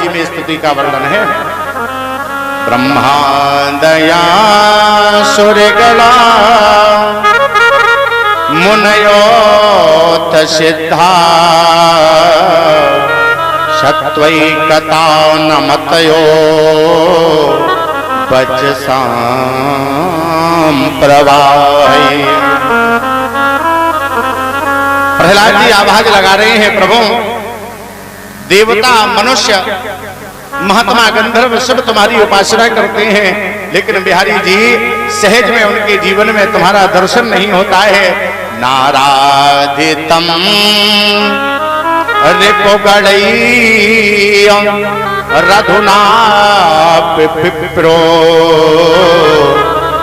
जी में स्तुति का वर्णन है। ब्रह्मादया सुरगला मुनयोत सिद्धा सत्वैकता नमतयो वचसां प्रवाहे। प्रहलाद जी आवाज लगा रहे हैं, प्रभु देवता मनुष्य महात्मा गंधर्व सब तुम्हारी उपासना करते हैं, लेकिन बिहारी जी सहज में उनके जीवन में तुम्हारा दर्शन नहीं होता है। नाराधितम रिपुगणैः रधुना पिप्रो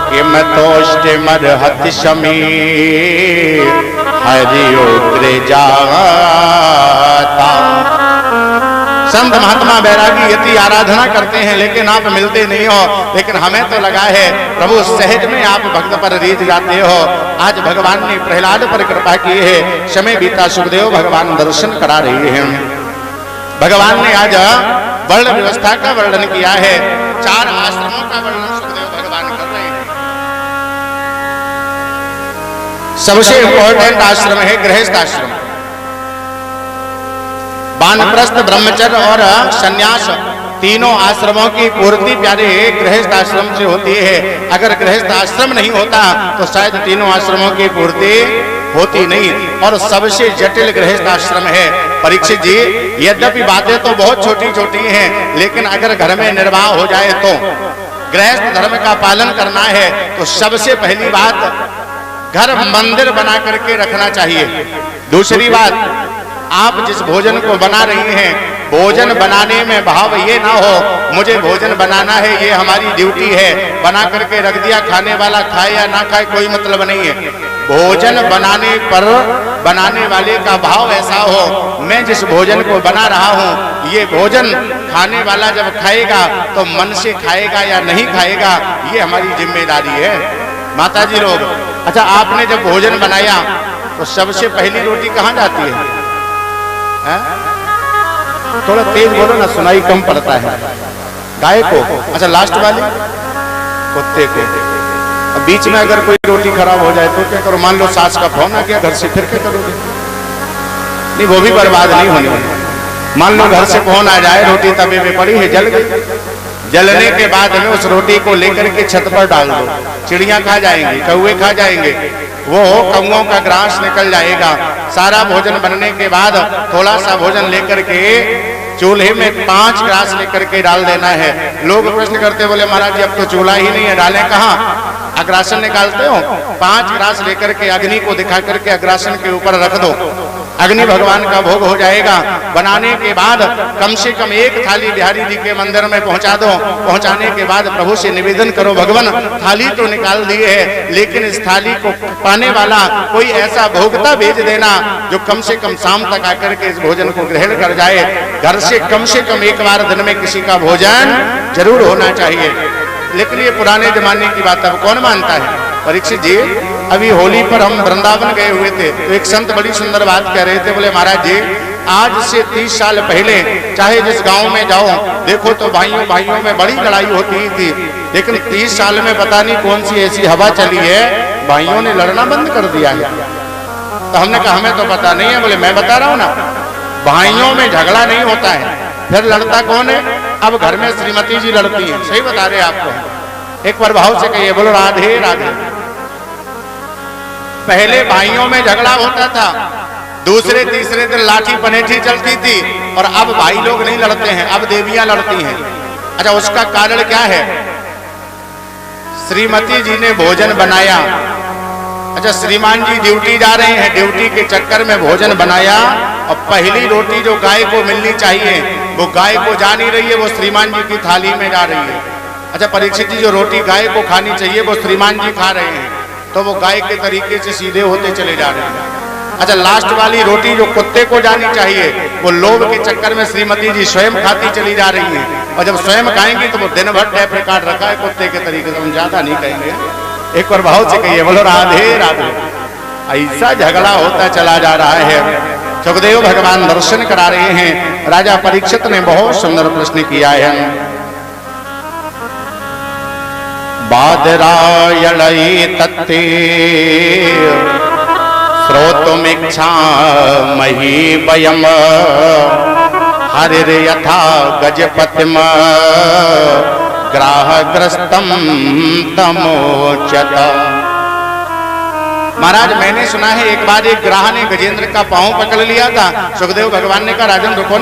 किम तोष्टिमर्हति समीर हरियोग्रजाता। संत महात्मा बैरागी यति आराधना करते हैं, लेकिन आप मिलते नहीं हो। लेकिन हमें तो लगा है प्रभु सहज में आप भक्त पर रीझ जाते हो। आज भगवान ने प्रहलाद पर कृपा की है। समय बीता सुखदेव भगवान दर्शन करा रहे हैं। भगवान ने आज वर्ण व्यवस्था का वर्णन किया है। 4 आश्रमों का वर्णन सुखदेव भगवान कर रहे हैं। सबसे इंपॉर्टेंट आश्रम है गृहस्थ आश्रम। वानप्रस्थ, ब्रह्मचर्य और सन्यास तीनों आश्रमों की पूर्ति प्यारे गृहस्थ आश्रम से होती है। अगर गृहस्थ आश्रम नहीं होता तो शायद तीनों आश्रमों की पूर्ति होती नहीं। और सबसे जटिल गृहस्थ आश्रम है। परीक्षित जी, यद्यपि बातें तो बहुत छोटी छोटी हैं, लेकिन अगर घर में निर्वाह हो जाए तो गृहस्थ धर्म का पालन करना है तो सबसे पहली बात घर मंदिर बना करके रखना चाहिए। दूसरी बात, आप जिस भोजन को बना रही हैं, भोजन बनाने में भाव ये ना हो मुझे भोजन बनाना है, ये हमारी ड्यूटी है, बना करके रख दिया, खाने वाला खाए या ना खाए कोई मतलब नहीं है। भोजन बनाने पर बनाने वाले का भाव ऐसा हो, मैं जिस भोजन को बना रहा हूँ, ये भोजन खाने वाला जब खाएगा तो मन से खाएगा या नहीं खाएगा, ये हमारी जिम्मेदारी है। माता जी लोग, अच्छा आपने जब भोजन बनाया तो सबसे पहली रोटी कहाँ जाती है? थोड़ा तेज बोलो ना, सुनाई कम पड़ता है। गाय को? अच्छा लास्ट वाली कुत्ते को। अब बीच में अगर कोई रोटी खराब हो जाए तो क्या करो? मान लो सास का फोन आ गया घर से, फिर क्या करोगे? नहीं, वो भी बर्बाद नहीं होने वाली। मान लो घर से फोन आ जाए, रोटी तवे में पड़ी है, जल गई। जलने के बाद में उस रोटी को लेकर के छत पर डाल दो, चिड़िया खा जाएंगी, कौवे खा जाएंगे, वो कौओं का ग्रास निकल जाएगा। सारा भोजन बनने के बाद थोड़ा सा भोजन लेकर के चूल्हे में 5 ग्रास लेकर के डाल देना है। लोग प्रश्न करते, बोले महाराज जी अब तो चूल्हा ही नहीं है, डालें कहाँ? अग्रासन निकालते हो? 5 ग्रास लेकर के अग्नि को दिखा करके अग्रासन के ऊपर रख दो, अग्नि भगवान का भोग हो जाएगा। बनाने के बाद कम से कम 1 थाली बिहारी जी के मंदिर में पहुंचा दो। पहुंचाने के बाद प्रभु से निवेदन करो, भगवान थाली तो निकाल दिए है, लेकिन इस थाली को पाने वाला कोई ऐसा भोगता भेज देना जो कम से कम शाम तक आकर के इस भोजन को ग्रहण कर जाए। घर से कम 1 बार दिन में किसी का भोजन जरूर होना चाहिए। लेकिन ये पुराने जमाने की बात अब कौन मानता है? परीक्षित जी, अभी होली पर हम वृंदावन गए हुए थे तो एक संत बड़ी सुंदर बात कह रहे थे। बोले महाराज जी, आज से 30 साल पहले चाहे जिस गांव में जाओ देखो तो भाइयों भाइयों में बड़ी लड़ाई होती थी, लेकिन 30 साल में पता नहीं कौन सी ऐसी हवा चली है, भाइयों ने लड़ना बंद कर दिया है। तो हमने कहा हमें तो पता नहीं है। बोले मैं बता रहा हूँ ना, भाइयों में झगड़ा नहीं होता है, फिर लड़ता कौन है? अब घर में श्रीमती जी लड़ती है। सही बता रहे आपको, एक बार भाव से कहिए, बोलो राधे राधे। पहले भाइयों में झगड़ा होता था, दूसरे तीसरे दिन लाठी पनेठी चलती थी, और अब भाई लोग नहीं लड़ते हैं, अब देवियां लड़ती हैं। अच्छा, उसका कारण क्या है? श्रीमती जी ने भोजन बनाया। अच्छा, श्रीमान जी ड्यूटी जा रहे हैं, ड्यूटी के चक्कर में भोजन बनाया, और पहली रोटी जो गाय को मिलनी चाहिए वो गाय को जा नहीं रही है, वो श्रीमान जी की थाली में जा रही है। अच्छा, परीक्षित जी, जो रोटी गाय को खानी चाहिए वो श्रीमान जी खा रहे हैं, तो वो गाय के तरीके से सीधे होते चले जा रहे हैं। अच्छा, लास्ट वाली रोटी जो कुत्ते को जानी चाहिए वो लोभ के चक्कर में श्रीमती जी स्वयं खाती चली जा रही है, और जब स्वयं खाएंगी तो वो दिन भर टैप रिकॉर्ड रखा है कुत्ते के तरीके से। हम ज्यादा नहीं कहेंगे, एक बार भाव से कहिए, बोलो राधे राधे। ऐसा झगड़ा होता चला जा रहा है। सुखदेव भगवान दर्शन करा रहे हैं। राजा परीक्षित ने बहुत सुंदर प्रश्न किया है। बादरायणै तत्ते श्रोतुमिच्छामहि वयम् हरिर्यथा गजपतिम् ग्राहग्रस्तं तमोच्यत। महाराज मैंने सुना है एक बार एक ग्राह ने गजेंद्र का पांव पकड़ लिया था। सुखदेव भगवान ने कहा राजन रुको ना,